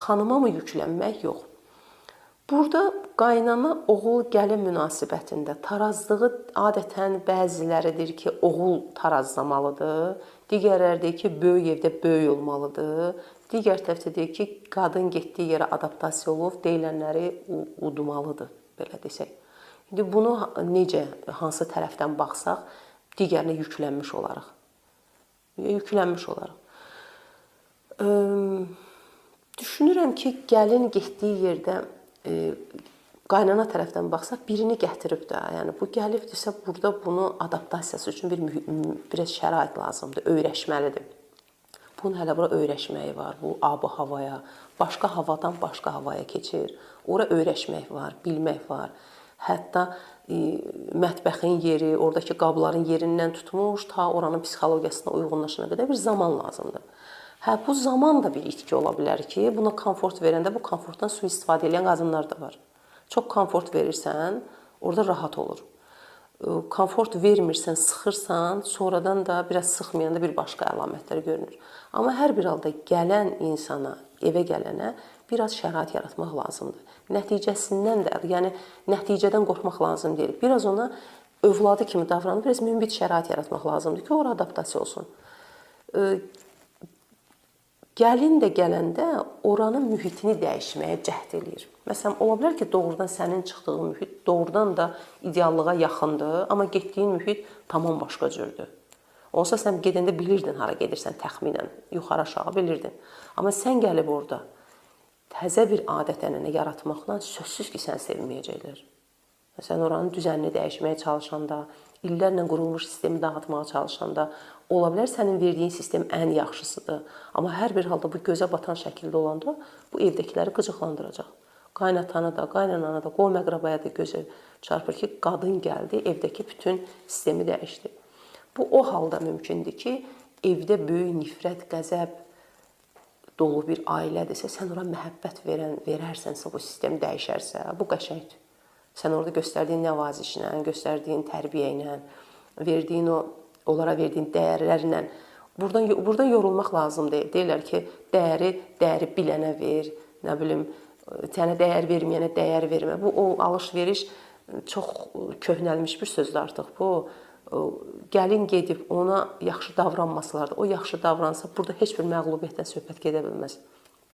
Xanıma mı yüklənmək? Yox. Burada qaynana oğul gəlin münasibətində tarazlığı adətən bəziləridir ki, oğul tarazlamalıdır, digərləri deyir ki, böyük evdə böyük olmalıdır, digər tərəfdə deyir ki, qadın getdiyi yerə adaptasiya olub, deyilənləri udmalıdır, belə desək. İndi bunu necə, hansı tərəfdən baxsaq, digərinə yüklənmiş olaraq. Yüklənmiş olaraq. Düşünürəm ki, gəlin getdiyi yerdə qaynana tərəfdən baxsaq, birini gətirib də, yəni bu gəlibdirsə, burada bunu adaptasiyası üçün biraz şərait lazımdır, öyrəşməlidir. Bunun hələ bura öyrəşməyi var, bu ab-ı havaya, başqa havadan başqa havaya keçir. Ora öyrəşmək var, bilmək var. Hətta mətbəxin yeri, oradakı qabların yerindən tutmuş, ta oranın psixologiyasına uyğunlaşana qədər bir zaman lazımdır. Bu zaman da bir itki ola bilər ki, buna komfort verəndə bu komfortdan sui-istifadə edən qadınlar da var. Çox komfort verirsən, orada rahat olur. Komfort vermirsən, sıxırsan, sonradan da biraz sıxmayanda bir başqa əlamətlər görünür. Amma hər bir halda gələn insana, evə gələnə biraz şərait yaratmaq lazımdır. Nəticəsindən də, yəni nəticədən qorxmaq lazım deyil. Biraz ona övladı kimi davranıb, biraz mümbit şərait yaratmaq lazımdır ki, ora adaptasiya olsun. Gəlin də gələndə oranın mühitini dəyişməyə cəhd eləyir. Məsələn, ola bilər ki, doğrudan sənin çıxdığın mühit doğrudan da ideallığa yaxındır, amma getdiyin mühit tamam başqa cürdür. Olsa sən gedəndə bilirdin hara gedirsən təxminən, yuxarı aşağı bilirdin. Amma sən gəlib orada təzə bir adət-ənənə yaratmaqla sözsüz ki, sən sevməyəcəklər. Sən oranın düzənini dəyişməyə çalışanda, illərlə qurulmuş sistemi dağıtmağa çalışanda, ola bilər sənin verdiyin sistem ən yaxşısıdır. Amma hər bir halda bu gözə batan şəkildə olanda bu evdəkiləri qıcıqlandıracaq. Qaynatanı da, qaynananı da, qohum əqrabaya da gözə çarpır ki, qadın gəldi, evdəki bütün sistemi dəyişdi. Bu o halda mümkündür ki, evdə böyük nifrət, qəzəb dolu bir ailədirsə, sən ora məhəbbət verərsənsə, bu sistem dəyişərsə, bu qəşəngdir. Sən orada göstərdiyin nəvazişlə, göstərdiyin tərbiyə ilə, onlara verdiyin dəyərlərlə buradan yorulmaq lazım deyil. Deyirlər ki, dəyəri bilənə ver, nə bilim, sənə dəyər verməyənə dəyər vermə. Bu o alış-veriş çox köhnəlmiş bir sözdür artıq bu. Gəlin gedib ona yaxşı davranmasalar da, o yaxşı davransa burada heç bir məğlubiyyətdən söhbət gedə bilməz.